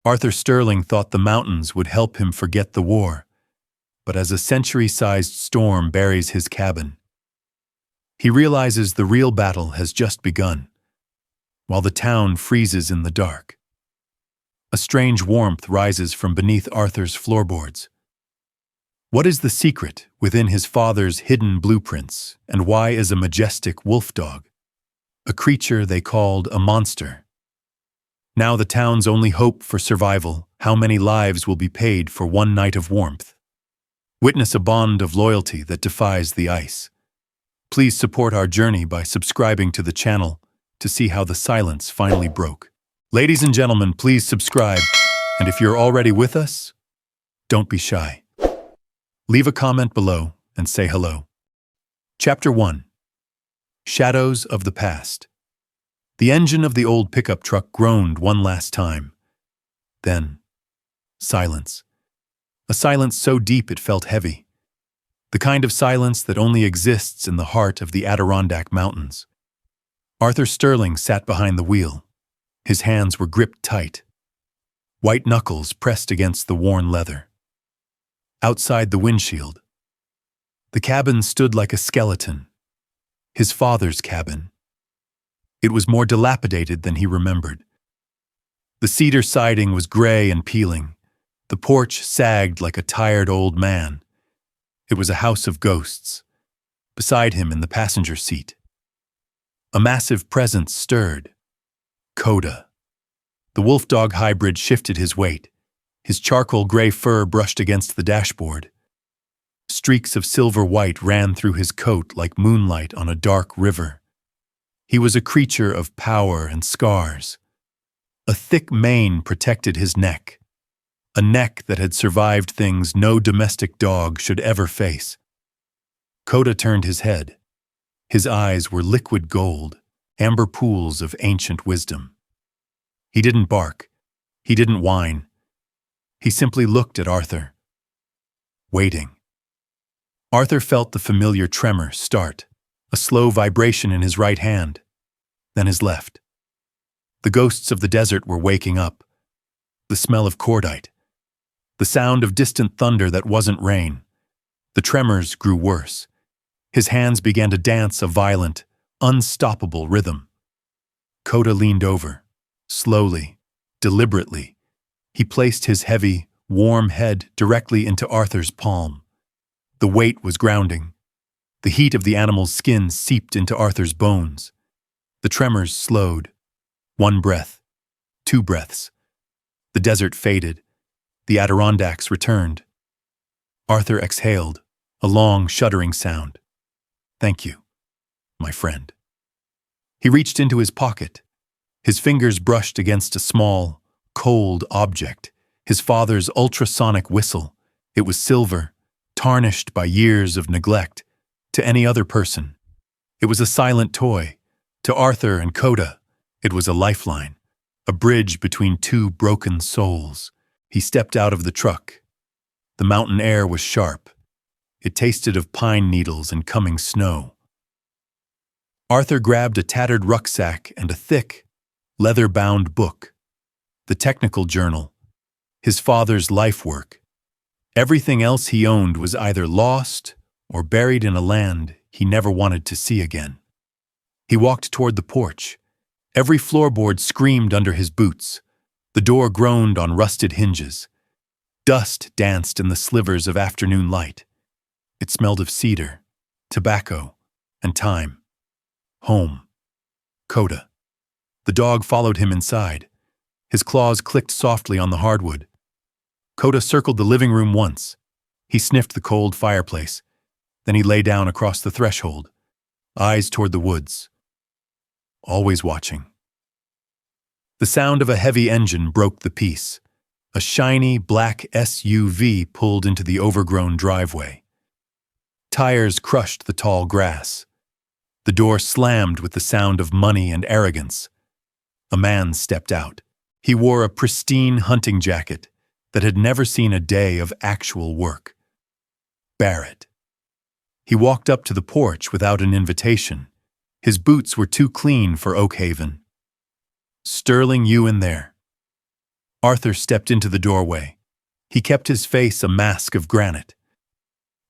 Arthur Sterling thought the mountains would help him forget the war, but as a century-sized storm buries his cabin, he realizes the real battle has just begun, while the town freezes in the dark. A strange warmth rises from beneath Arthur's floorboards. What is the secret within his father's hidden blueprints, and why is a majestic wolf dog, a creature they called a monster, now the town's only hope for survival? How many lives will be paid for one night of warmth? Witness a bond of loyalty that defies the ice. Please support our journey by subscribing to the channel to see how the silence finally broke. Ladies and gentlemen, please subscribe, and if you're already with us, don't be shy. Leave a comment below and say hello. Chapter 1. Shadows of the Past. The engine of the old pickup truck groaned one last time. Then, silence. A silence so deep it felt heavy. The kind of silence that only exists in the heart of the Adirondack Mountains. Arthur Sterling sat behind the wheel. His hands were gripped tight. White knuckles pressed against the worn leather. Outside the windshield, the cabin stood like a skeleton. His father's cabin. It was more dilapidated than he remembered. The cedar siding was gray and peeling. The porch sagged like a tired old man. It was a house of ghosts. Beside him in the passenger seat, a massive presence stirred. Koda. The wolf-dog hybrid shifted his weight. His charcoal gray fur brushed against the dashboard. Streaks of silver-white ran through his coat like moonlight on a dark river. He was a creature of power and scars. A thick mane protected his neck, a neck that had survived things no domestic dog should ever face. Koda turned his head. His eyes were liquid gold, amber pools of ancient wisdom. He didn't bark. He didn't whine. He simply looked at Arthur, waiting. Arthur felt the familiar tremor start, a slow vibration in his right hand, then his left. The ghosts of the desert were waking up. The smell of cordite, the sound of distant thunder that wasn't rain. The tremors grew worse. His hands began to dance a violent, unstoppable rhythm. Koda leaned over. Slowly, deliberately, he placed his heavy, warm head directly into Arthur's palm. The weight was grounding. The heat of the animal's skin seeped into Arthur's bones. The tremors slowed. One breath, two breaths. The desert faded. The Adirondacks returned. Arthur exhaled, a long, shuddering sound. Thank you, my friend. He reached into his pocket. His fingers brushed against a small, cold object, his father's ultrasonic whistle. It was silver, tarnished by years of neglect. To any other person, it was a silent toy. To Arthur and Koda, it was a lifeline, a bridge between two broken souls. He stepped out of the truck. The mountain air was sharp. It tasted of pine needles and coming snow. Arthur grabbed a tattered rucksack and a thick, leather-bound book, the technical journal, his father's life work. Everything else he owned was either lost or buried in a land he never wanted to see again. He walked toward the porch. Every floorboard screamed under his boots. The door groaned on rusted hinges. Dust danced in the slivers of afternoon light. It smelled of cedar, tobacco, and time. Home. Koda. The dog followed him inside. His claws clicked softly on the hardwood. Koda circled the living room once. He sniffed the cold fireplace. Then he lay down across the threshold, eyes toward the woods, always watching. The sound of a heavy engine broke the peace. A shiny black SUV pulled into the overgrown driveway. Tires crushed the tall grass. The door slammed with the sound of money and arrogance. A man stepped out. He wore a pristine hunting jacket that had never seen a day of actual work. Barrett. He walked up to the porch without an invitation. His boots were too clean for Oak Haven. Sterling, you in there. Arthur stepped into the doorway. He kept his face a mask of granite.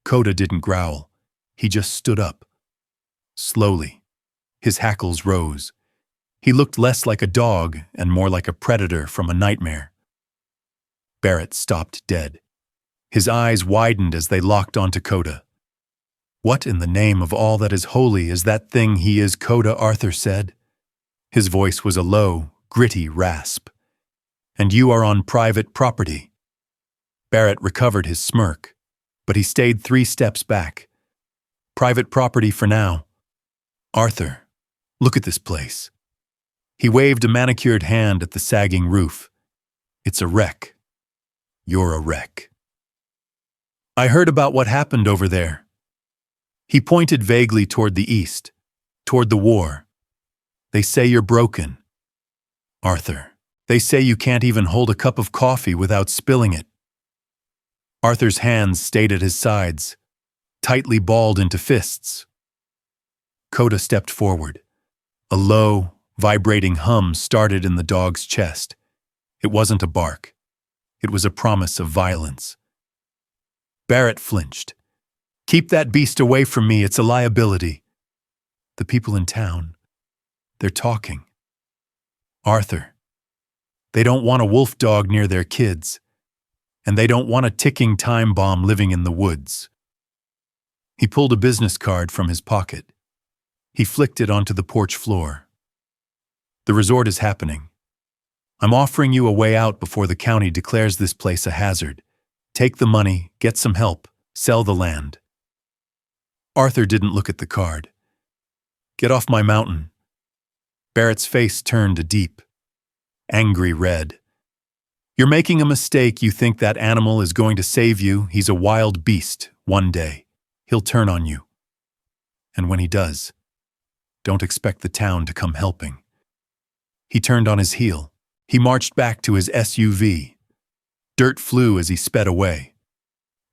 Koda didn't growl. He just stood up. Slowly, his hackles rose. He looked less like a dog and more like a predator from a nightmare. Barrett stopped dead. His eyes widened as they locked onto Koda. "What in the name of all that is holy is that thing he is, Koda?" Arthur said. His voice was a low, gritty rasp. "And you are on private property." Barrett recovered his smirk, but he stayed 3 steps back. "Private property for now." "Arthur, look at this place." He waved a manicured hand at the sagging roof. "It's a wreck. You're a wreck." "I heard about what happened over there." He pointed vaguely toward the east, toward the war. "They say you're broken." "Arthur, they say you can't even hold a cup of coffee without spilling it." Arthur's hands stayed at his sides, tightly balled into fists. Koda stepped forward. A low, vibrating hum started in the dog's chest. It wasn't a bark. It was a promise of violence. Barrett flinched. "Keep that beast away from me, it's a liability." "The people in town, they're talking." "Arthur, they don't want a wolf dog near their kids, and they don't want a ticking time bomb living in the woods." He pulled a business card from his pocket. He flicked it onto the porch floor. "The resort is happening. I'm offering you a way out before the county declares this place a hazard. Take the money, get some help, sell the land." Arthur didn't look at the card. "Get off my mountain." Barrett's face turned a deep, angry red. "You're making a mistake. You think that animal is going to save you. He's a wild beast. One day, he'll turn on you. And when he does, don't expect the town to come helping." He turned on his heel. He marched back to his SUV. Dirt flew as he sped away.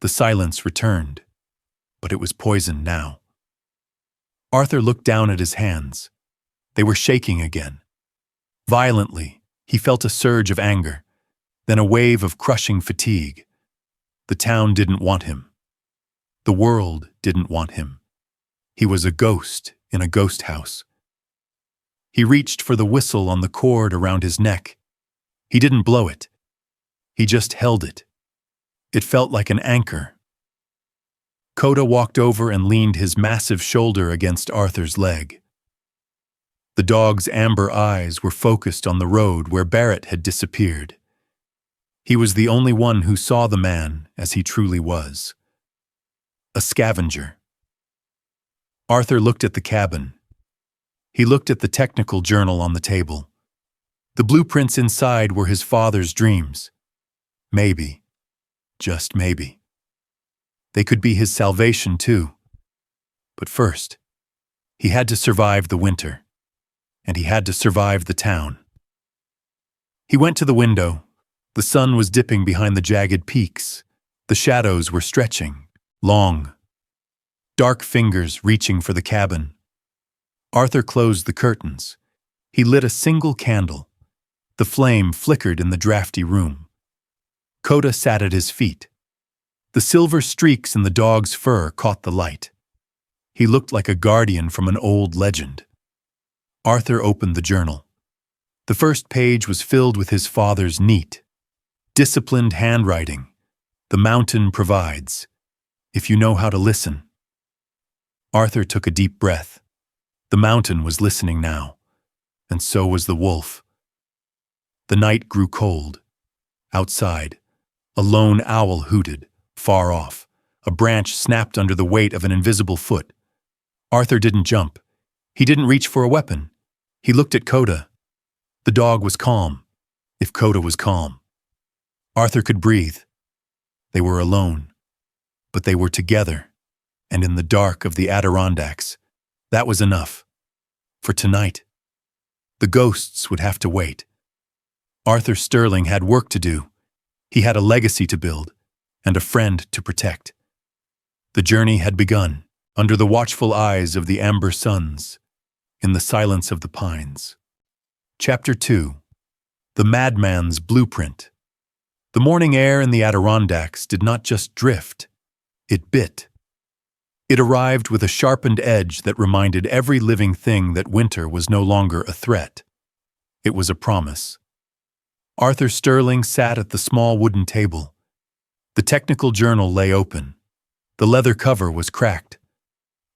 The silence returned, but it was poison now. Arthur looked down at his hands. They were shaking again. Violently, he felt a surge of anger, then a wave of crushing fatigue. The town didn't want him. The world didn't want him. He was a ghost in a ghost house. He reached for the whistle on the cord around his neck. He didn't blow it. He just held it. It felt like an anchor. Koda walked over and leaned his massive shoulder against Arthur's leg. The dog's amber eyes were focused on the road where Barrett had disappeared. He was the only one who saw the man as he truly was. A scavenger. Arthur looked at the cabin. He looked at the technical journal on the table. The blueprints inside were his father's dreams. Maybe, just maybe, they could be his salvation too. But first, he had to survive the winter, and he had to survive the town. He went to the window. The sun was dipping behind the jagged peaks. The shadows were stretching, long, dark fingers reaching for the cabin. Arthur closed the curtains. He lit a single candle. The flame flickered in the drafty room. Koda sat at his feet. The silver streaks in the dog's fur caught the light. He looked like a guardian from an old legend. Arthur opened the journal. The first page was filled with his father's neat, disciplined handwriting. "The mountain provides, if you know how to listen." Arthur took a deep breath. The mountain was listening now, and so was the wolf. The night grew cold. Outside, a lone owl hooted, far off. A branch snapped under the weight of an invisible foot. Arthur didn't jump. He didn't reach for a weapon. He looked at Koda. The dog was calm, if Koda was calm. Arthur could breathe. They were alone, but they were together, and in the dark of the Adirondacks. That was enough. For tonight, the ghosts would have to wait. Arthur Sterling had work to do. He had a legacy to build, and a friend to protect. The journey had begun, under the watchful eyes of the amber suns, in the silence of the pines. Chapter 2. The Madman's blueprint. The morning air in the Adirondacks did not just drift, it bit. It arrived with a sharpened edge that reminded every living thing that winter was no longer a threat. It was a promise. Arthur Sterling sat at the small wooden table. The technical journal lay open. The leather cover was cracked.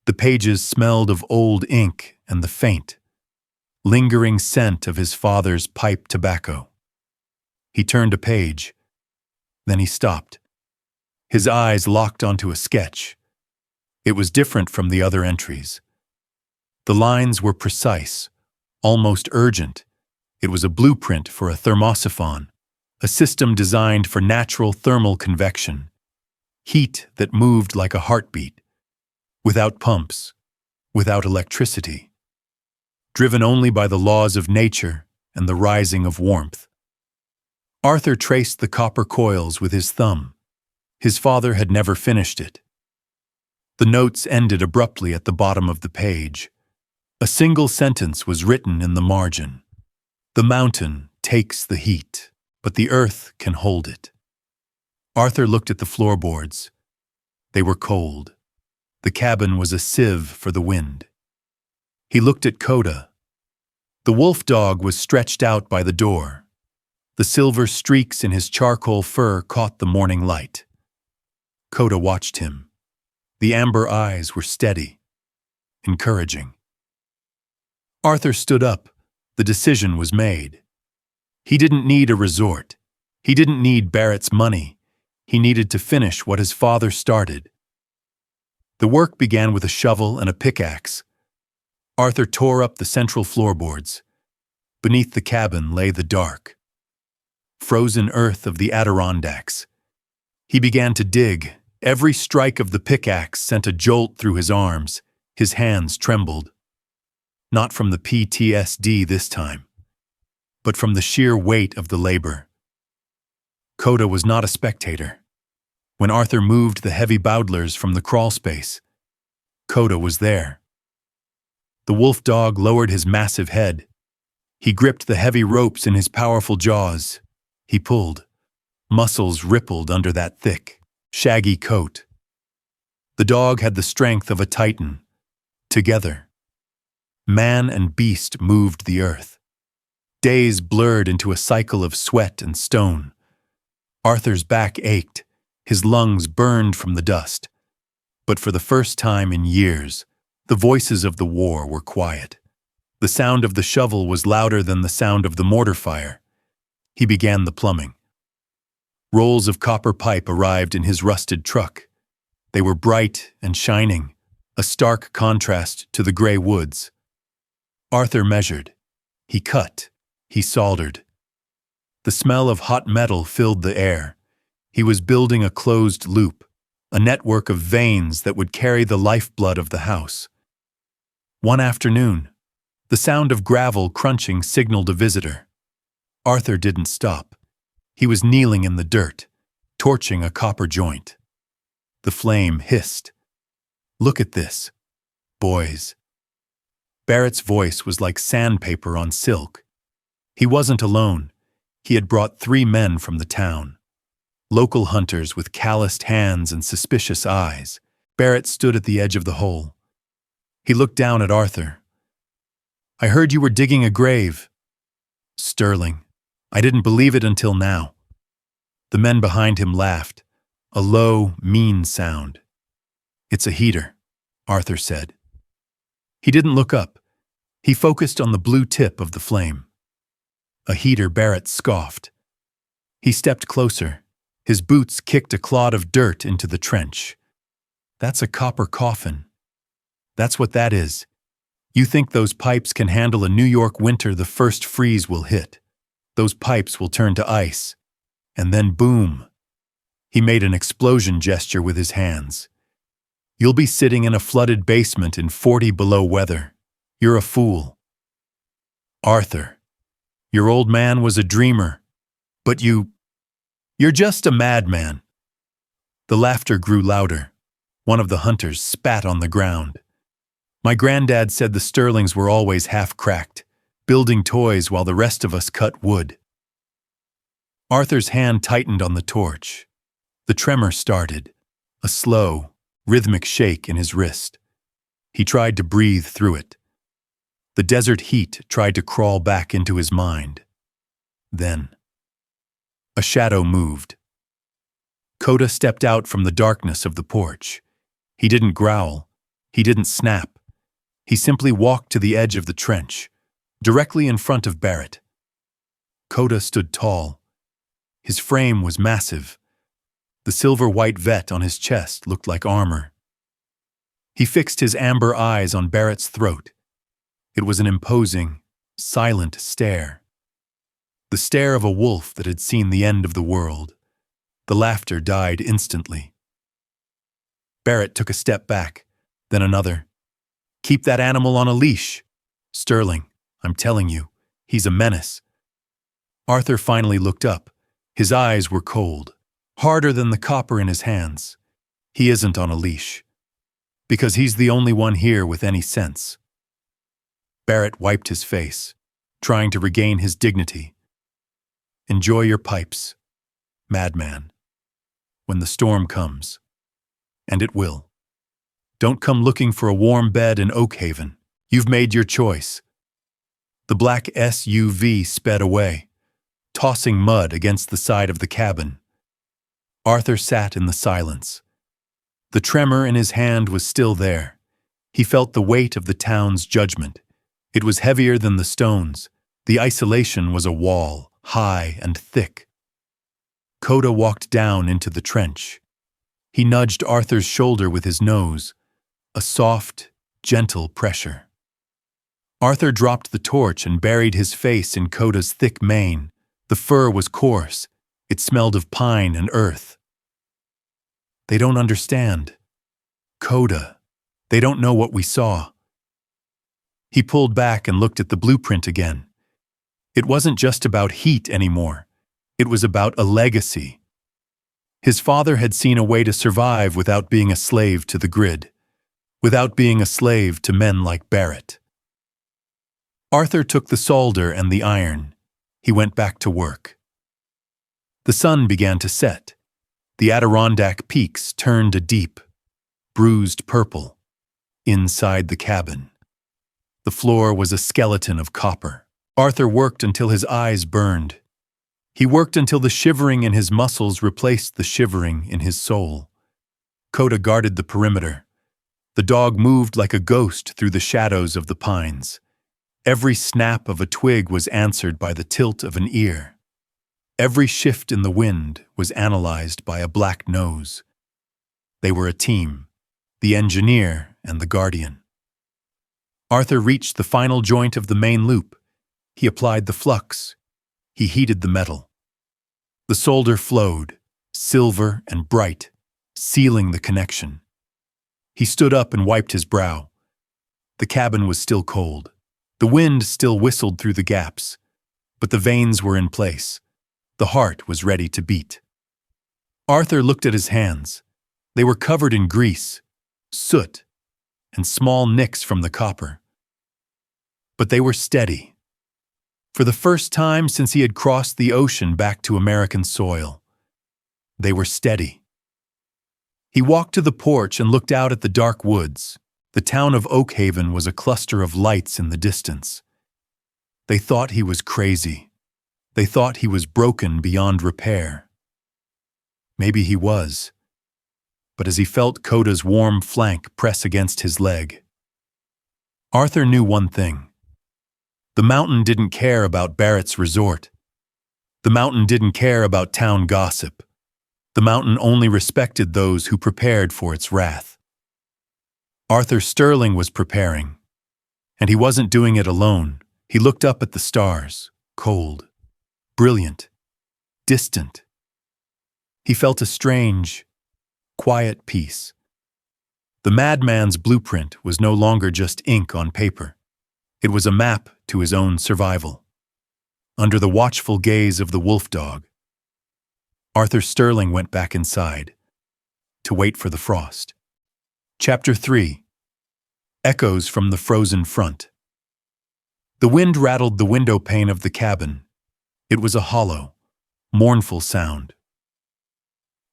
The pages smelled of old ink and the faint, lingering scent of his father's pipe tobacco. He turned a page. Then he stopped. His eyes locked onto a sketch. It was different from the other entries. The lines were precise, almost urgent. It was a blueprint for a thermosiphon, a system designed for natural thermal convection, heat that moved like a heartbeat, without pumps, without electricity, driven only by the laws of nature and the rising of warmth. Arthur traced the copper coils with his thumb. His father had never finished it. The notes ended abruptly at the bottom of the page. A single sentence was written in the margin. The mountain takes the heat, but the earth can hold it. Arthur looked at the floorboards. They were cold. The cabin was a sieve for the wind. He looked at Koda. The wolf dog was stretched out by the door. The silver streaks in his charcoal fur caught the morning light. Koda watched him. The amber eyes were steady, encouraging. Arthur stood up. The decision was made. He didn't need a resort. He didn't need Barrett's money. He needed to finish what his father started. The work began with a shovel and a pickaxe. Arthur tore up the central floorboards. Beneath the cabin lay the dark, frozen earth of the Adirondacks. He began to dig. Every strike of the pickaxe sent a jolt through his arms. His hands trembled. Not from the PTSD this time, but from the sheer weight of the labor. Koda was not a spectator. When Arthur moved the heavy bowdlers from the crawl space, Koda was there. The wolf dog lowered his massive head. He gripped the heavy ropes in his powerful jaws. He pulled. Muscles rippled under that thick, shaggy coat. The dog had the strength of a titan. Together, man and beast moved the earth. Days blurred into a cycle of sweat and stone. Arthur's back ached. His lungs burned from the dust. But for the first time in years, the voices of the war were quiet. The sound of the shovel was louder than the sound of the mortar fire. He began the plumbing. Rolls of copper pipe arrived in his rusted truck. They were bright and shining, a stark contrast to the gray woods. Arthur measured. He cut. He soldered. The smell of hot metal filled the air. He was building a closed loop, a network of veins that would carry the lifeblood of the house. One afternoon, the sound of gravel crunching signaled a visitor. Arthur didn't stop. He was kneeling in the dirt, torching a copper joint. The flame hissed. "Look at this, boys." Barrett's voice was like sandpaper on silk. He wasn't alone. He had brought 3 men from the town. Local hunters with calloused hands and suspicious eyes. Barrett stood at the edge of the hole. He looked down at Arthur. "I heard you were digging a grave." "Sterling, I didn't believe it until now." The men behind him laughed, a low, mean sound. "It's a heater," Arthur said. He didn't look up. He focused on the blue tip of the flame. "A heater," Barrett scoffed. He stepped closer. His boots kicked a clod of dirt into the trench. "That's a copper coffin. That's what that is. You think those pipes can handle a New York winter the first freeze will hit. Those pipes will turn to ice. And then boom." He made an explosion gesture with his hands. "You'll be sitting in a flooded basement in 40 below weather. You're a fool." "Arthur, your old man was a dreamer. But you're just a madman." The laughter grew louder. One of the hunters spat on the ground. "My granddad said the Sterlings were always half-cracked, building toys while the rest of us cut wood." Arthur's hand tightened on the torch. The tremor started, a slow, rhythmic shake in his wrist. He tried to breathe through it. The desert heat tried to crawl back into his mind. Then, a shadow moved. Koda stepped out from the darkness of the porch. He didn't growl. He didn't snap. He simply walked to the edge of the trench, directly in front of Barrett. Koda stood tall. His frame was massive. The silver-white vet on his chest looked like armor. He fixed his amber eyes on Barrett's throat. It was an imposing, silent stare. The stare of a wolf that had seen the end of the world. The laughter died instantly. Barrett took a step back, then another. "Keep that animal on a leash. Sterling, I'm telling you, he's a menace." Arthur finally looked up. His eyes were cold, harder than the copper in his hands. "He isn't on a leash, because he's the only one here with any sense." Barrett wiped his face, trying to regain his dignity. "Enjoy your pipes, Madman. When the storm comes, and it will, don't come looking for a warm bed in Oakhaven. You've made your choice." The black SUV sped away, tossing mud against the side of the cabin. Arthur sat in the silence. The tremor in his hand was still there. He felt the weight of the town's judgment. It was heavier than the stones. The isolation was a wall, high and thick. Koda walked down into the trench. He nudged Arthur's shoulder with his nose, a soft, gentle pressure. Arthur dropped the torch and buried his face in Koda's thick mane. The fur was coarse. It smelled of pine and earth. "They don't understand. Koda, they don't know what we saw." He pulled back and looked at the blueprint again. It wasn't just about heat anymore. It was about a legacy. His father had seen a way to survive without being a slave to the grid, without being a slave to men like Barrett. Arthur took the solder and the iron. He went back to work. The sun began to set. The Adirondack peaks turned a deep, bruised purple inside the cabin. The floor was a skeleton of copper. Arthur worked until his eyes burned. He worked until the shivering in his muscles replaced the shivering in his soul. Koda guarded the perimeter. The dog moved like a ghost through the shadows of the pines. Every snap of a twig was answered by the tilt of an ear. Every shift in the wind was analyzed by a black nose. They were a team, the engineer and the guardian. Arthur reached the final joint of the main loop. He applied the flux. He heated the metal. The solder flowed, silver and bright, sealing the connection. He stood up and wiped his brow. The cabin was still cold. The wind still whistled through the gaps, but the veins were in place. The heart was ready to beat. Arthur looked at his hands. They were covered in grease, soot, and small nicks from the copper. But they were steady. For the first time since he had crossed the ocean back to American soil, they were steady. He walked to the porch and looked out at the dark woods. The town of Oakhaven was a cluster of lights in the distance. They thought he was crazy. They thought he was broken beyond repair. Maybe he was. But as he felt Koda's warm flank press against his leg, Arthur knew one thing. The mountain didn't care about Barrett's resort. The mountain didn't care about town gossip. The mountain only respected those who prepared for its wrath. Arthur Sterling was preparing, and he wasn't doing it alone. He looked up at the stars, cold, brilliant, distant. He felt a strange, quiet peace. The madman's blueprint was no longer just ink on paper. It was a map to his own survival. Under the watchful gaze of the wolf dog, Arthur Sterling went back inside to wait for the frost. Chapter 3. Echoes from the frozen front. The wind rattled the window pane of the cabin. It was a hollow, mournful sound.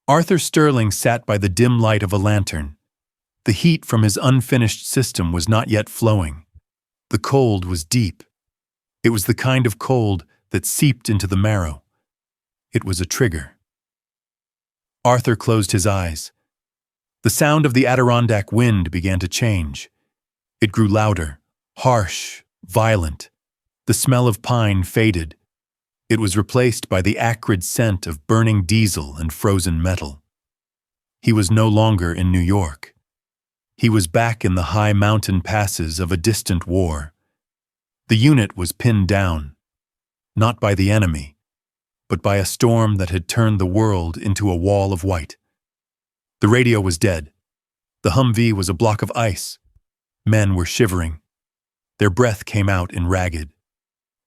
Arthur Sterling sat by the dim light of a lantern. The heat from his unfinished system was not yet flowing. The cold was deep. It was the kind of cold that seeped into the marrow. It was a trigger. Arthur closed his eyes. The sound of the Adirondack wind began to change. It grew louder, harsh, violent. The smell of pine faded. It was replaced by the acrid scent of burning diesel and frozen metal. He was no longer in New York. He was back in the high mountain passes of a distant war. The unit was pinned down, not by the enemy, but by a storm that had turned the world into a wall of white. The radio was dead. The Humvee was a block of ice. Men were shivering. Their breath came out in ragged,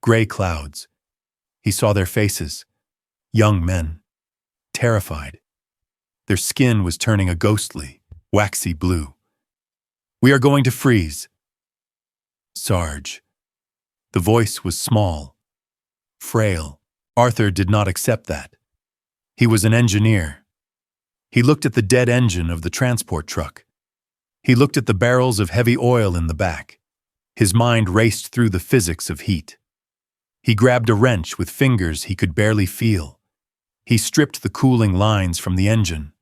gray clouds. He saw their faces, young men, terrified. Their skin was turning a ghostly, waxy blue. "We are going to freeze." "Sarge." The voice was small, frail. Arthur did not accept that. He was an engineer. He looked at the dead engine of the transport truck. He looked at the barrels of heavy oil in the back. His mind raced through the physics of heat. He grabbed a wrench with fingers he could barely feel. He stripped the cooling lines from the engine.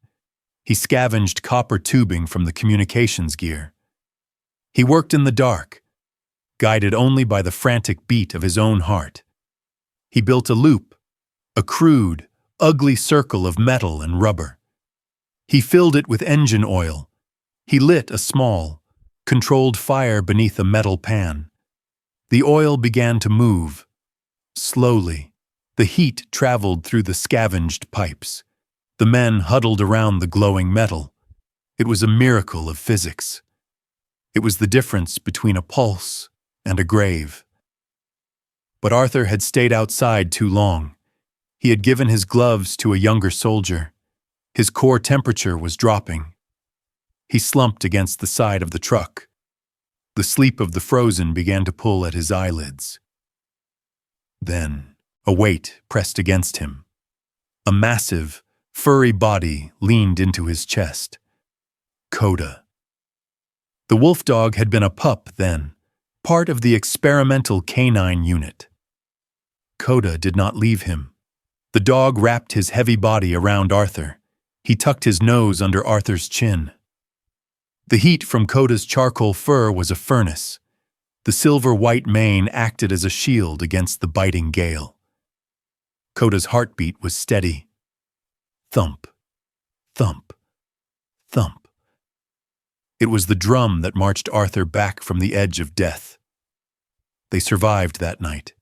He scavenged copper tubing from the communications gear. He worked in the dark, guided only by the frantic beat of his own heart. He built a loop, a crude, ugly circle of metal and rubber. He filled it with engine oil. He lit a small, controlled fire beneath a metal pan. The oil began to move. Slowly, the heat traveled through the scavenged pipes. The men huddled around the glowing metal. It was a miracle of physics. It was the difference between a pulse and a grave. But Arthur had stayed outside too long. He had given his gloves to a younger soldier. His core temperature was dropping. He slumped against the side of the truck. The sleep of the frozen began to pull at his eyelids. Then, a weight pressed against him. A massive, furry body leaned into his chest. Koda. The wolf dog had been a pup then, part of the experimental canine unit. Koda did not leave him. The dog wrapped his heavy body around Arthur. He tucked his nose under Arthur's chin. The heat from Koda's charcoal fur was a furnace. The silver-white mane acted as a shield against the biting gale. Koda's heartbeat was steady. Thump, thump, thump. It was the drum that marched Arthur back from the edge of death. They survived that night,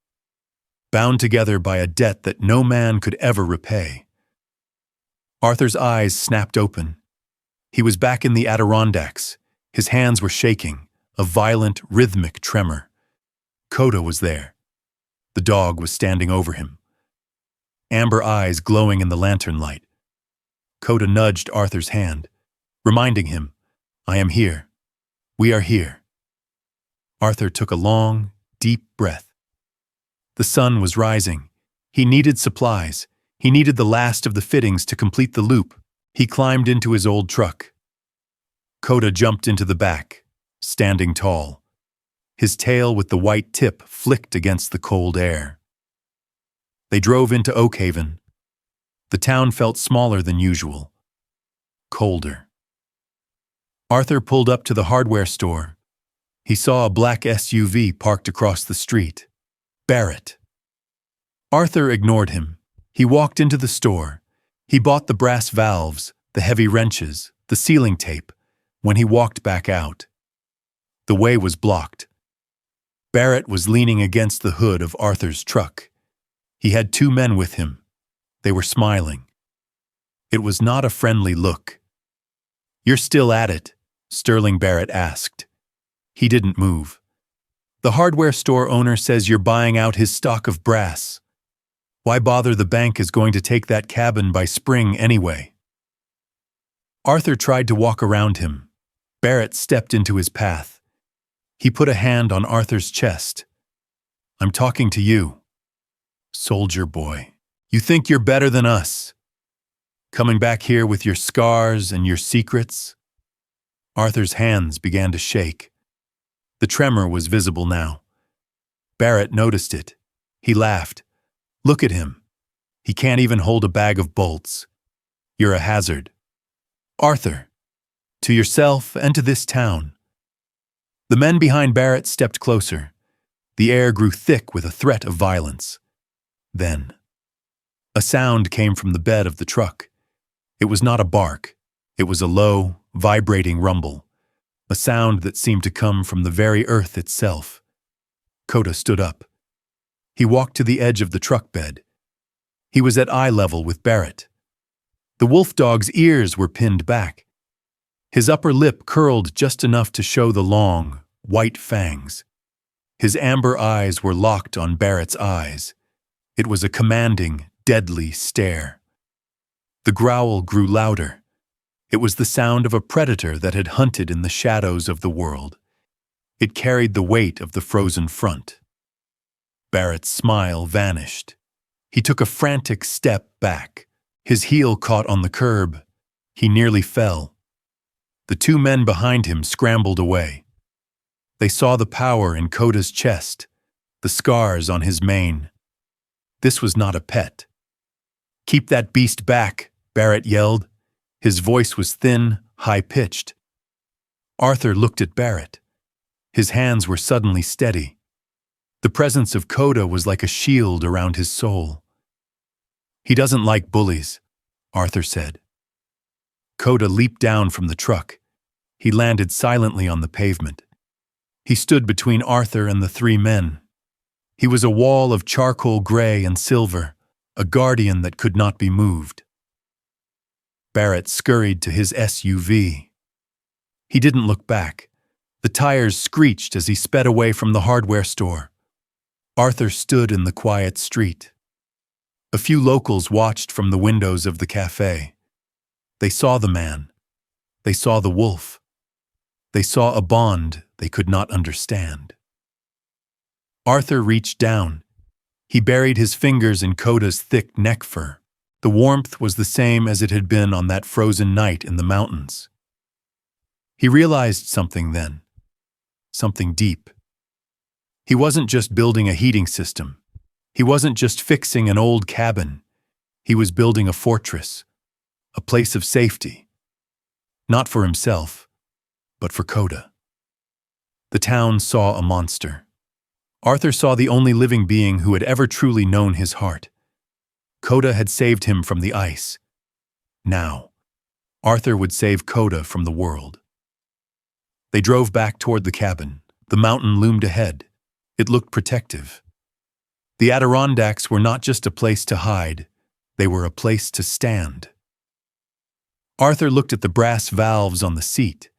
bound together by a debt that no man could ever repay. Arthur's eyes snapped open. He was back in the Adirondacks. His hands were shaking, a violent, rhythmic tremor. Koda was there. The dog was standing over him, amber eyes glowing in the lantern light. Koda nudged Arthur's hand, reminding him, "I am here. We are here." Arthur took a long, deep breath. The sun was rising. He needed supplies. He needed the last of the fittings to complete the loop. He climbed into his old truck. Koda jumped into the back, standing tall. His tail with the white tip flicked against the cold air. They drove into Oakhaven. The town felt smaller than usual, colder. Arthur pulled up to the hardware store. He saw a black SUV parked across the street. Barrett. Arthur ignored him. He walked into the store. He bought the brass valves, the heavy wrenches, the sealing tape. When he walked back out, the way was blocked. Barrett was leaning against the hood of Arthur's truck. He had two men with him. They were smiling. It was not a friendly look. "You're still at it?" Sterling Barrett asked. He didn't move. "The hardware store owner says you're buying out his stock of brass. Why bother? The bank is going to take that cabin by spring anyway." Arthur tried to walk around him. Barrett stepped into his path. He put a hand on Arthur's chest. "I'm talking to you, soldier boy." You think you're better than us? Coming back here with your scars and your secrets? Arthur's hands began to shake. The tremor was visible now. Barrett noticed it. He laughed. Look at him. He can't even hold a bag of bolts. You're a hazard. Arthur, to yourself and to this town. The men behind Barrett stepped closer. The air grew thick with a threat of violence. Then, a sound came from the bed of the truck. It was not a bark. It was a low, vibrating rumble, a sound that seemed to come from the very earth itself. Koda stood up. He walked to the edge of the truck bed. He was at eye level with Barrett. The wolf dog's ears were pinned back. His upper lip curled just enough to show the long, white fangs. His amber eyes were locked on Barrett's eyes. It was a commanding, deadly stare. The growl grew louder. It was the sound of a predator that had hunted in the shadows of the world. It carried the weight of the frozen front. Barrett's smile vanished. He took a frantic step back. His heel caught on the curb. He nearly fell. The two men behind him scrambled away. They saw the power in Koda's chest, the scars on his mane. This was not a pet. "Keep that beast back," Barrett yelled. His voice was thin, high-pitched. Arthur looked at Barrett. His hands were suddenly steady. The presence of Koda was like a shield around his soul. "He doesn't like bullies," Arthur said. Koda leaped down from the truck. He landed silently on the pavement. He stood between Arthur and the three men. He was a wall of charcoal gray and silver, a guardian that could not be moved. Barrett scurried to his SUV. He didn't look back. The tires screeched as he sped away from the hardware store. Arthur stood in the quiet street. A few locals watched from the windows of the cafe. They saw the man. They saw the wolf. They saw a bond they could not understand. Arthur reached down. He buried his fingers in Koda's thick neck fur. The warmth was the same as it had been on that frozen night in the mountains. He realized something then, something deep. He wasn't just building a heating system. He wasn't just fixing an old cabin. He was building a fortress, a place of safety. Not for himself, but for Koda. The town saw a monster. Arthur saw the only living being who had ever truly known his heart. Koda had saved him from the ice. Now, Arthur would save Koda from the world. They drove back toward the cabin. The mountain loomed ahead. It looked protective. The Adirondacks were not just a place to hide. They were a place to stand. Arthur looked at the brass valves on the seat.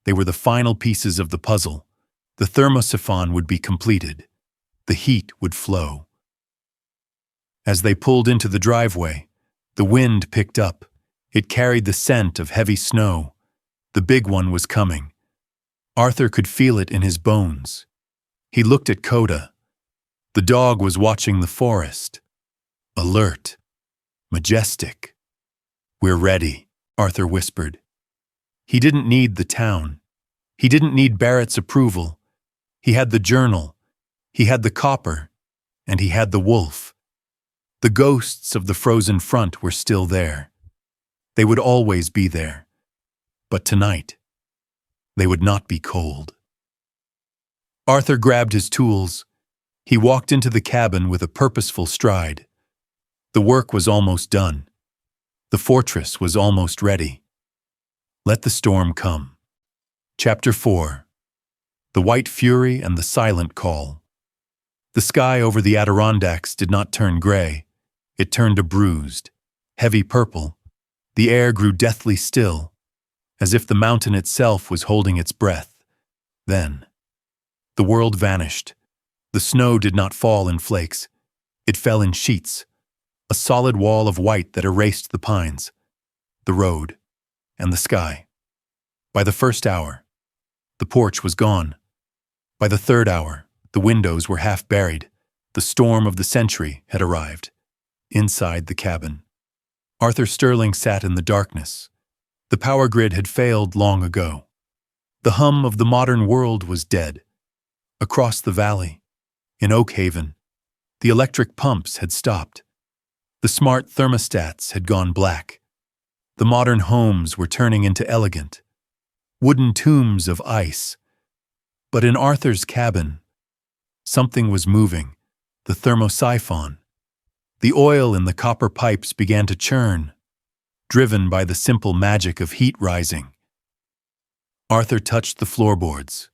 They were the final pieces of the puzzle. The thermosiphon would be completed. The heat would flow. As they pulled into the driveway, the wind picked up. It carried the scent of heavy snow. The big one was coming. Arthur could feel it in his bones. He looked at Koda. The dog was watching the forest. Alert. Majestic. "We're ready," Arthur whispered. He didn't need the town. He didn't need Barrett's approval. He had the journal. He had the copper. And he had the wolf. The ghosts of the frozen front were still there. They would always be there. But tonight, they would not be cold. Arthur grabbed his tools. He walked into the cabin with a purposeful stride. The work was almost done. The fortress was almost ready. Let the storm come. Chapter 4. The White Fury and the Silent Call. The sky over the Adirondacks did not turn gray. It turned a bruised, heavy purple. The air grew deathly still, as if the mountain itself was holding its breath. Then, the world vanished. The snow did not fall in flakes. It fell in sheets, a solid wall of white that erased the pines, the road, and the sky. By the first hour, the porch was gone. By the third hour, the windows were half buried. The storm of the century had arrived. Inside the cabin, Arthur Sterling sat in the darkness. The power grid had failed long ago. The hum of the modern world was dead. Across the valley, in Oak Haven, the electric pumps had stopped. The smart thermostats had gone black. The modern homes were turning into elegant, wooden tombs of ice. But in Arthur's cabin, something was moving, the thermosiphon. The oil in the copper pipes began to churn, driven by the simple magic of heat rising. Arthur touched the floorboards.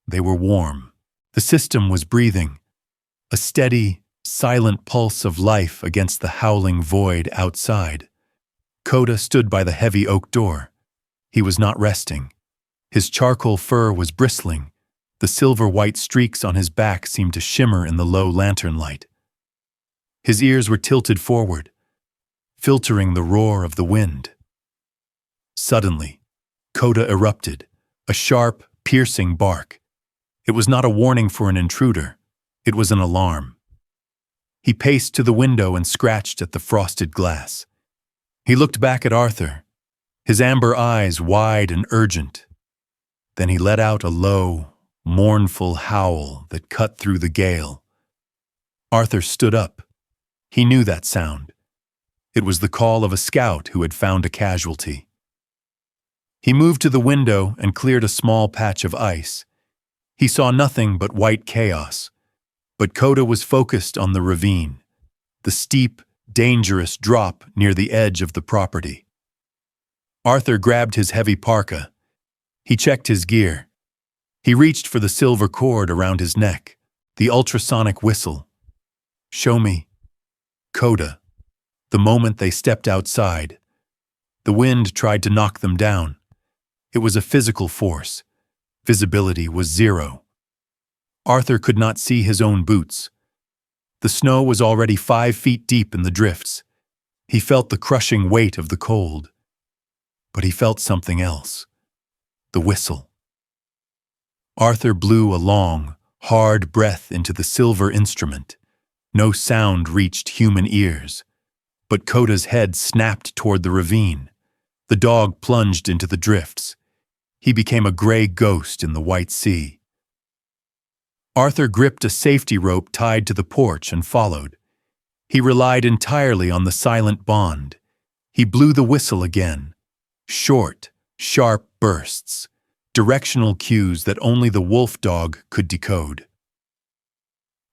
They were warm. The system was breathing, a steady, silent pulse of life against the howling void outside. Koda stood by the heavy oak door. He was not resting. His charcoal fur was bristling. The silver-white streaks on his back seemed to shimmer in the low lantern light. His ears were tilted forward, filtering the roar of the wind. Suddenly, Koda erupted, a sharp, piercing bark. It was not a warning for an intruder. It was an alarm. He paced to the window and scratched at the frosted glass. He looked back at Arthur, his amber eyes wide and urgent. Then he let out a low, mournful howl that cut through the gale. Arthur stood up. He knew that sound. It was the call of a scout who had found a casualty. He moved to the window and cleared a small patch of ice. He saw nothing but white chaos, but Koda was focused on the ravine, the steep, dangerous drop near the edge of the property. Arthur grabbed his heavy parka. He checked his gear. He reached for the silver cord around his neck, the ultrasonic whistle. "Show me." Koda. The moment they stepped outside, the wind tried to knock them down. It was a physical force. Visibility was zero. Arthur could not see his own boots. The snow was already 5 feet deep in the drifts. He felt the crushing weight of the cold. But he felt something else. The whistle. Arthur blew a long, hard breath into the silver instrument. No sound reached human ears. But Koda's head snapped toward the ravine. The dog plunged into the drifts. He became a gray ghost in the white sea. Arthur gripped a safety rope tied to the porch and followed. He relied entirely on the silent bond. He blew the whistle again. Short, sharp bursts, directional cues that only the wolf dog could decode.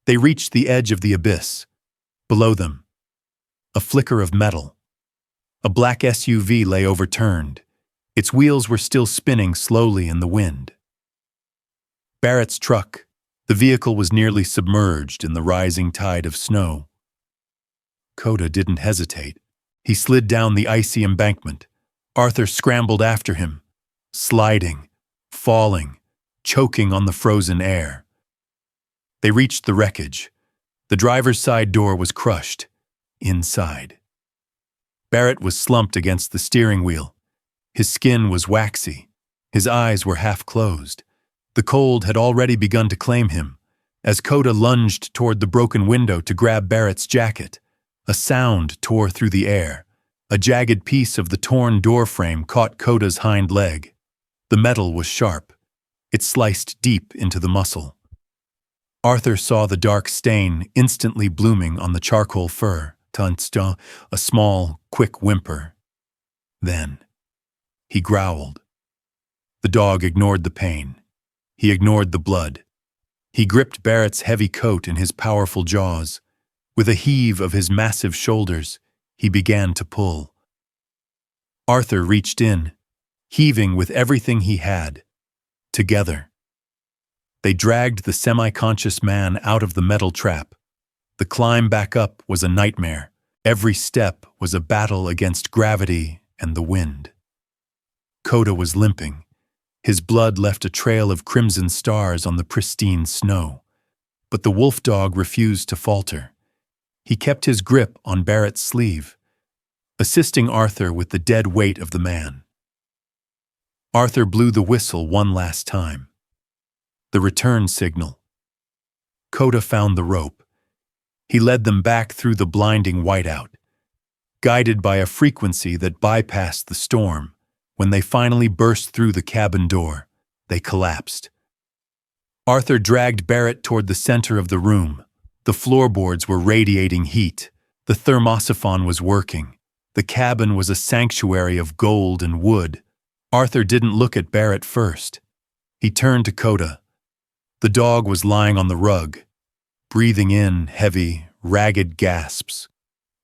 They reached the edge of the abyss. Below them, a flicker of metal. A black SUV lay overturned. Its wheels were still spinning slowly in the wind. Barrett's truck. The vehicle was nearly submerged in the rising tide of snow. Koda didn't hesitate. He slid down the icy embankment. Arthur scrambled after him, sliding, falling, choking on the frozen air. They reached the wreckage. The driver's side door was crushed. Inside, Barrett was slumped against the steering wheel. His skin was waxy. His eyes were half closed. The cold had already begun to claim him. As Koda lunged toward the broken window to grab Barrett's jacket, a sound tore through the air. A jagged piece of the torn doorframe caught Koda's hind leg. The metal was sharp. It sliced deep into the muscle. Arthur saw the dark stain instantly blooming on the charcoal fur. A small, quick whimper. Then, he growled. The dog ignored the pain. He ignored the blood. He gripped Barrett's heavy coat in his powerful jaws. With a heave of his massive shoulders, he began to pull. Arthur reached in, heaving with everything he had. Together, they dragged the semi-conscious man out of the metal trap. The climb back up was a nightmare. Every step was a battle against gravity and the wind. Koda was limping. His blood left a trail of crimson stars on the pristine snow. But the wolf dog refused to falter. He kept his grip on Barrett's sleeve, assisting Arthur with the dead weight of the man. Arthur blew the whistle one last time. The return signal. Koda found the rope. He led them back through the blinding whiteout. Guided by a frequency that bypassed the storm, when they finally burst through the cabin door, they collapsed. Arthur dragged Barrett toward the center of the room. The floorboards were radiating heat. The thermosiphon was working. The cabin was a sanctuary of gold and wood. Arthur didn't look at Barrett first. He turned to Koda. The dog was lying on the rug, breathing in heavy, ragged gasps.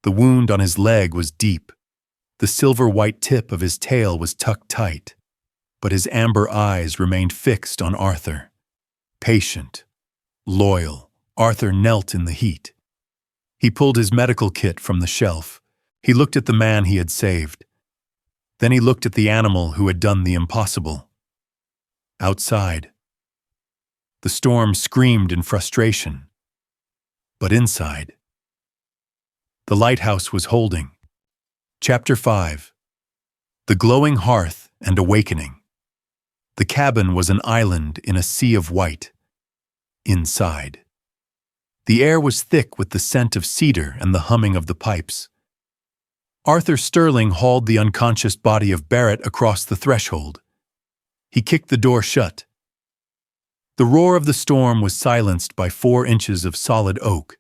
The wound on his leg was deep. The silver-white tip of his tail was tucked tight, but his amber eyes remained fixed on Arthur. Patient, loyal, Arthur knelt in the heat. He pulled his medical kit from the shelf. He looked at the man he had saved. Then he looked at the animal who had done the impossible. Outside, the storm screamed in frustration. But inside, the lighthouse was holding. Chapter 5. The Glowing Hearth and Awakening. The cabin was an island in a sea of white. Inside, the air was thick with the scent of cedar and the humming of the pipes. Arthur Sterling hauled the unconscious body of Barrett across the threshold. He kicked the door shut. The roar of the storm was silenced by 4 inches of solid oak.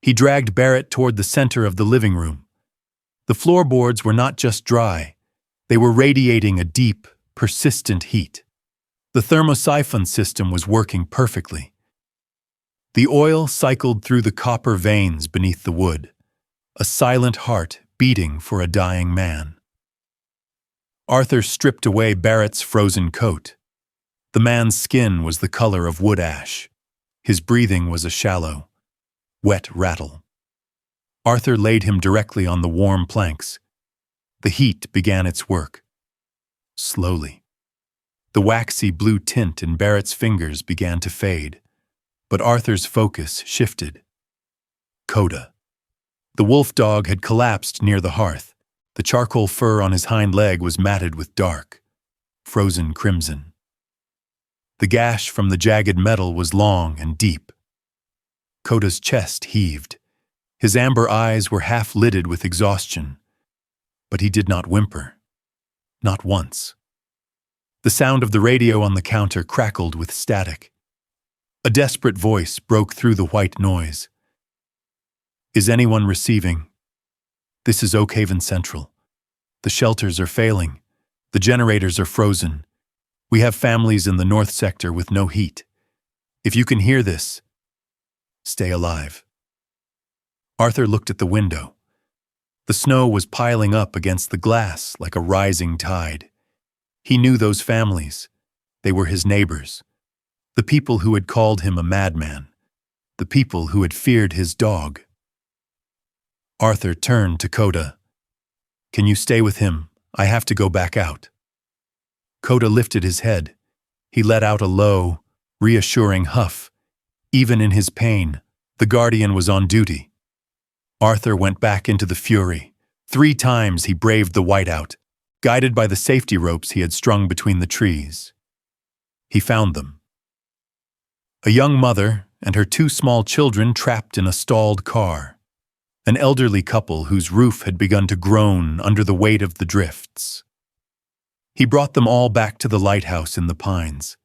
He dragged Barrett toward the center of the living room. The floorboards were not just dry. They were radiating a deep, persistent heat. The thermosiphon system was working perfectly. The oil cycled through the copper veins beneath the wood, a silent heart beating for a dying man. Arthur stripped away Barrett's frozen coat. The man's skin was the color of wood ash. His breathing was a shallow, wet rattle. Arthur laid him directly on the warm planks. The heat began its work. Slowly. The waxy blue tint in Barrett's fingers began to fade, but Arthur's focus shifted. Koda. The wolf dog had collapsed near the hearth. The charcoal fur on his hind leg was matted with dark, frozen crimson. The gash from the jagged metal was long and deep. Koda's chest heaved. His amber eyes were half-lidded with exhaustion, but he did not whimper. Not once. The sound of the radio on the counter crackled with static. A desperate voice broke through the white noise. "Is anyone receiving? This is Oakhaven Central. The shelters are failing. The generators are frozen. We have families in the north sector with no heat. If you can hear this, stay alive." Arthur looked at the window. The snow was piling up against the glass like a rising tide. He knew those families. They were his neighbors. The people who had called him a madman. The people who had feared his dog. Arthur turned to Koda. "Can you stay with him? I have to go back out." Koda lifted his head. He let out a low, reassuring huff. Even in his pain, the guardian was on duty. Arthur went back into the fury. 3 times he braved the whiteout, guided by the safety ropes he had strung between the trees. He found them. A young mother and her 2 small children trapped in a stalled car. An elderly couple whose roof had begun to groan under the weight of the drifts. He brought them all back to the lighthouse in the pines.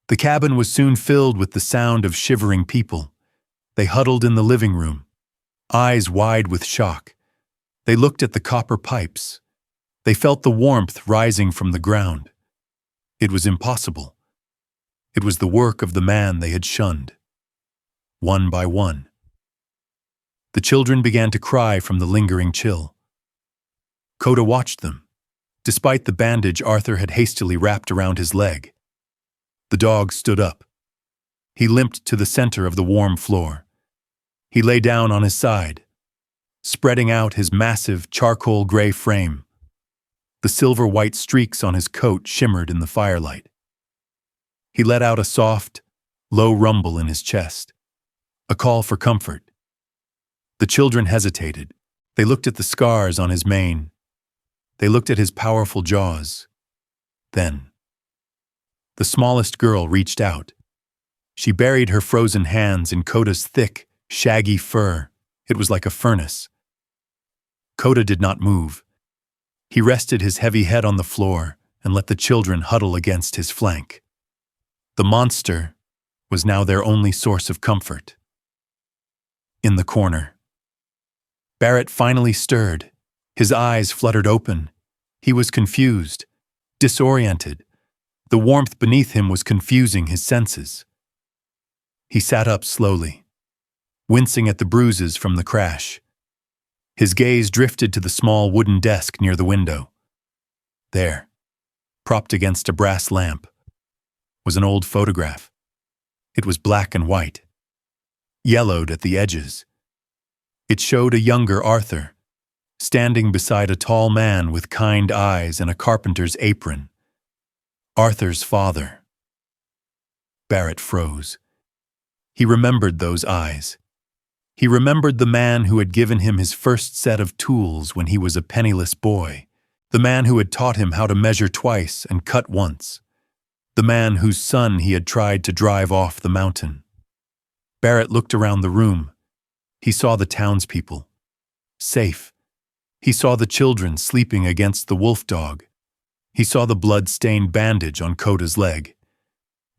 The cabin was soon filled with the sound of shivering people. They huddled in the living room, eyes wide with shock. They looked at the copper pipes. They felt the warmth rising from the ground. It was impossible. It was the work of the man they had shunned. One by one. The children began to cry from the lingering chill. Koda watched them, despite the bandage Arthur had hastily wrapped around his leg. The dog stood up. He limped to the center of the warm floor. He lay down on his side, spreading out his massive charcoal gray frame. The silver-white streaks on his coat shimmered in the firelight. He let out a soft, low rumble in his chest, a call for comfort. The children hesitated. They looked at the scars on his mane. They looked at his powerful jaws. Then, the smallest girl reached out. She buried her frozen hands in Koda's thick, shaggy fur. It was like a furnace. Koda did not move. He rested his heavy head on the floor and let the children huddle against his flank. The monster was now their only source of comfort. In the corner, Barrett finally stirred. His eyes fluttered open. He was confused, disoriented. The warmth beneath him was confusing his senses. He sat up slowly, wincing at the bruises from the crash. His gaze drifted to the small wooden desk near the window. There, propped against a brass lamp, was an old photograph. It was black and white, yellowed at the edges. It showed a younger Arthur, standing beside a tall man with kind eyes and a carpenter's apron. Arthur's father. Barrett froze. He remembered those eyes. He remembered the man who had given him his first set of tools when he was a penniless boy, the man who had taught him how to measure twice and cut once, the man whose son he had tried to drive off the mountain. Barrett looked around the room. He saw the townspeople, safe. He saw the children sleeping against the wolf dog. He saw the blood-stained bandage on Koda's leg.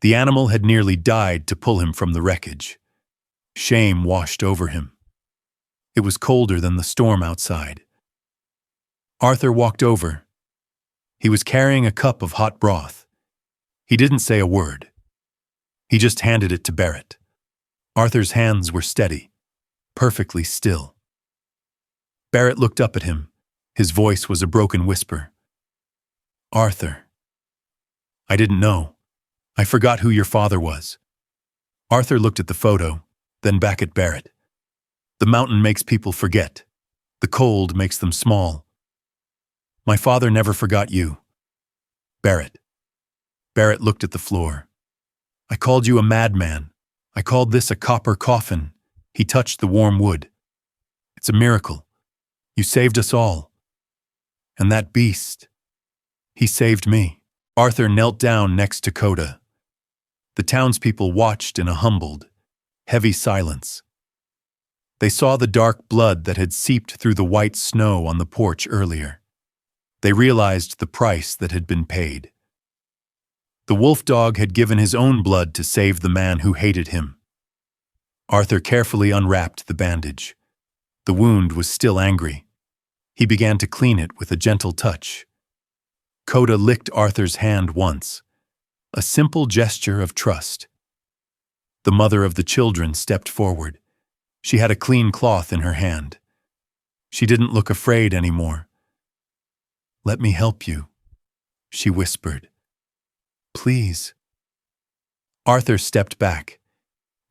The animal had nearly died to pull him from the wreckage. Shame washed over him. It was colder than the storm outside. Arthur walked over. He was carrying a cup of hot broth. He didn't say a word. He just handed it to Barrett. Arthur's hands were steady, perfectly still. Barrett looked up at him. His voice was a broken whisper. Arthur. I didn't know. I forgot who your father was. Arthur looked at the photo, then back at Barrett. The mountain makes people forget. The cold makes them small. My father never forgot you. Barrett. Barrett looked at the floor. I called you a madman. I called this a copper coffin. He touched the warm wood. It's a miracle. You saved us all. And that beast, he saved me. Arthur knelt down next to Koda. The townspeople watched in a humbled, heavy silence. They saw the dark blood that had seeped through the white snow on the porch earlier. They realized the price that had been paid. The wolf dog had given his own blood to save the man who hated him. Arthur carefully unwrapped the bandage. The wound was still angry. He began to clean it with a gentle touch. Koda licked Arthur's hand once, a simple gesture of trust. The mother of the children stepped forward. She had a clean cloth in her hand. She didn't look afraid anymore. Let me help you, she whispered. Please. Arthur stepped back.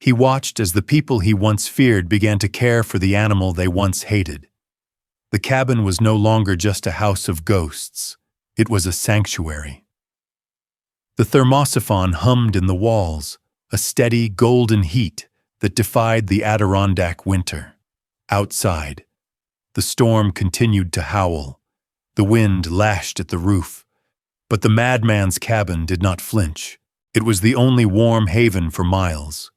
He watched as the people he once feared began to care for the animal they once hated. The cabin was no longer just a house of ghosts. It was a sanctuary. The thermosophon hummed in the walls, a steady golden heat that defied the Adirondack winter. Outside, the storm continued to howl. The wind lashed at the roof. But the madman's cabin did not flinch. It was the only warm haven for miles,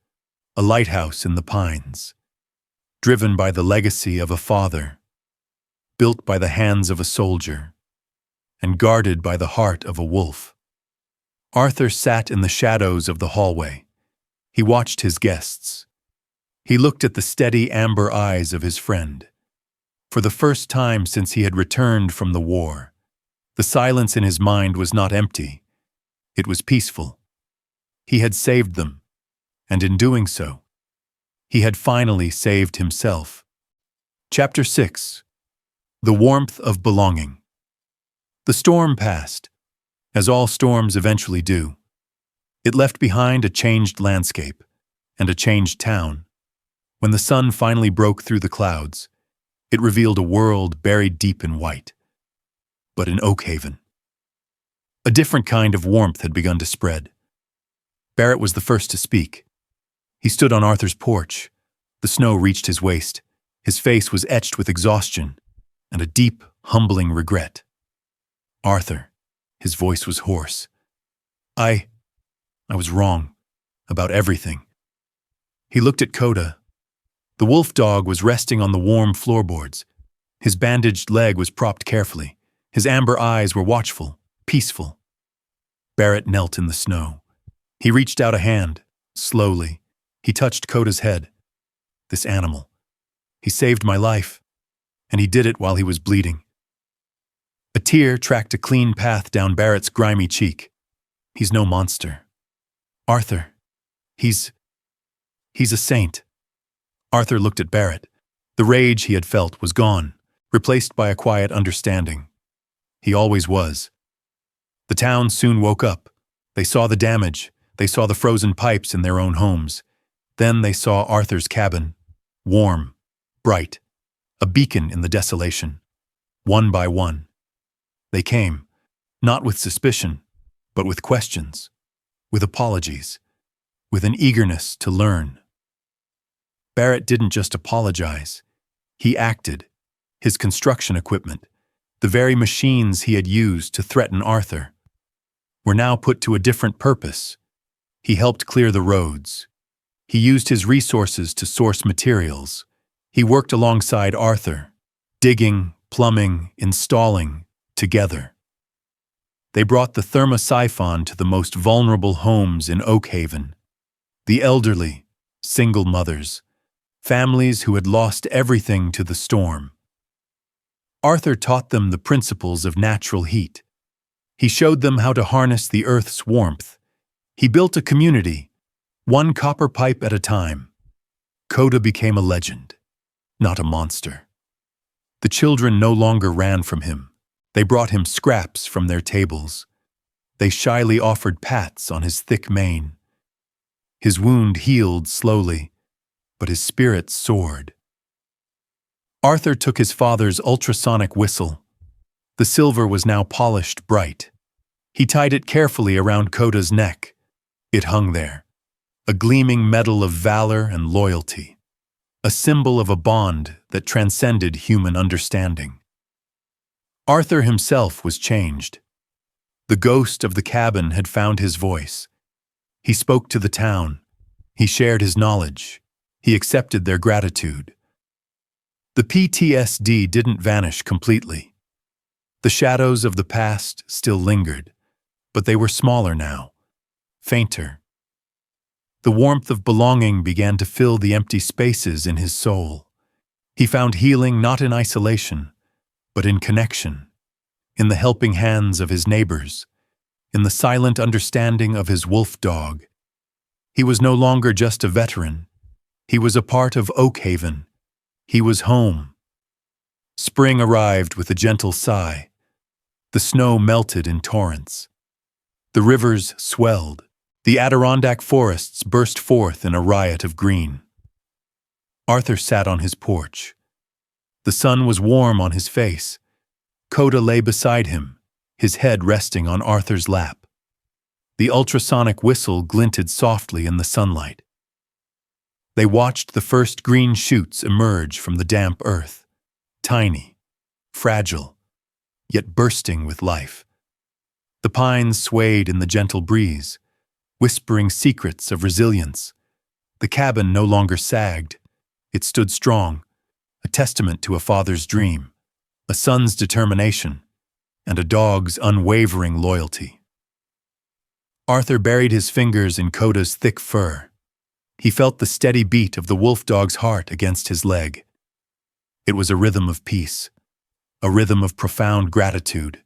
a lighthouse in the pines, driven by the legacy of a father, built by the hands of a soldier, and guarded by the heart of a wolf. Arthur sat in the shadows of the hallway. He watched his guests. He looked at the steady amber eyes of his friend. For the first time since he had returned from the war, the silence in his mind was not empty. It was peaceful. He had saved them, and in doing so, he had finally saved himself. Chapter 6. The Warmth of Belonging. The storm passed, as all storms eventually do. It left behind a changed landscape and a changed town. When the sun finally broke through the clouds, it revealed a world buried deep in white. But in Oakhaven, a different kind of warmth had begun to spread. Barrett was the first to speak. He stood on Arthur's porch. The snow reached his waist. His face was etched with exhaustion and a deep, humbling regret. Arthur, his voice was hoarse. I was wrong about everything. He looked at Koda. The wolf dog was resting on the warm floorboards. His bandaged leg was propped carefully. His amber eyes were watchful, peaceful. Barrett knelt in the snow. He reached out a hand, slowly. He touched Koda's head. This animal. He saved my life, and he did it while he was bleeding. A tear tracked a clean path down Barrett's grimy cheek. He's no monster. Arthur. He's a saint. Arthur looked at Barrett. The rage he had felt was gone, replaced by a quiet understanding. He always was. The town soon woke up. They saw the damage. They saw the frozen pipes in their own homes. Then they saw Arthur's cabin, warm, bright, a beacon in the desolation. One by one. They came, not with suspicion, but with questions, with apologies, with an eagerness to learn. Barrett didn't just apologize. He acted. His construction equipment, the very machines he had used to threaten Arthur, were now put to a different purpose. He helped clear the roads. He used his resources to source materials. He worked alongside Arthur, digging, plumbing, installing, together. They brought the thermosiphon to the most vulnerable homes in Oakhaven. The elderly, single mothers, families who had lost everything to the storm. Arthur taught them the principles of natural heat. He showed them how to harness the earth's warmth. He built a community, one copper pipe at a time. Koda became a legend, not a monster. The children no longer ran from him. They brought him scraps from their tables. They shyly offered pats on his thick mane. His wound healed slowly, but his spirit soared. Arthur took his father's ultrasonic whistle. The silver was now polished bright. He tied it carefully around Koda's neck. It hung there, a gleaming medal of valor and loyalty, a symbol of a bond that transcended human understanding. Arthur himself was changed. The ghost of the cabin had found his voice. He spoke to the town. He shared his knowledge. He accepted their gratitude. The PTSD didn't vanish completely. The shadows of the past still lingered, but they were smaller now, fainter. The warmth of belonging began to fill the empty spaces in his soul. He found healing not in isolation, but in connection, in the helping hands of his neighbors, in the silent understanding of his wolf dog. He was no longer just a veteran. He was a part of Oakhaven. He was home. Spring arrived with a gentle sigh. The snow melted in torrents. The rivers swelled. The Adirondack forests burst forth in a riot of green. Arthur sat on his porch. The sun was warm on his face. Koda lay beside him, his head resting on Arthur's lap. The ultrasonic whistle glinted softly in the sunlight. They watched the first green shoots emerge from the damp earth, tiny, fragile, yet bursting with life. The pines swayed in the gentle breeze, whispering secrets of resilience. The cabin no longer sagged. It stood strong, a testament to a father's dream, a son's determination, and a dog's unwavering loyalty. Arthur buried his fingers in Koda's thick fur. He felt the steady beat of the wolf dog's heart against his leg. It was a rhythm of peace, a rhythm of profound gratitude.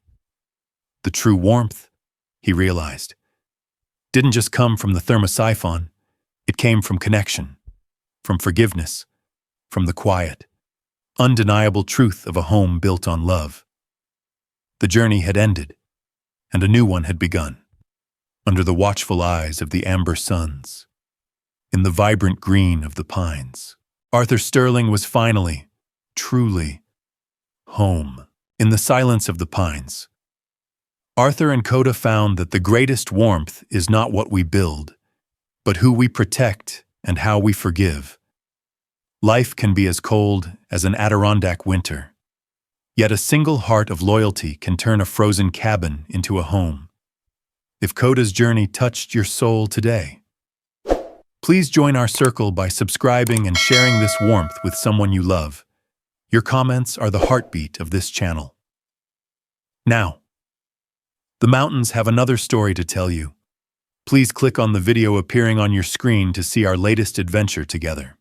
The true warmth, he realized, didn't just come from the thermosiphon. It came from connection, from forgiveness, from the quiet, undeniable truth of a home built on love. The journey had ended, and a new one had begun, under the watchful eyes of the amber suns, in the vibrant green of the pines. Arthur Sterling was finally, truly, home. In the silence of the pines, Arthur and Koda found that the greatest warmth is not what we build, but who we protect and how we forgive. Life can be as cold as an Adirondack winter, yet a single heart of loyalty can turn a frozen cabin into a home. If Koda's journey touched your soul today, Please join our circle by subscribing and sharing this warmth with someone you love. Your comments are the heartbeat of this channel. Now, the mountains have another story to tell you. Please click on the video appearing on your screen to see our latest adventure together.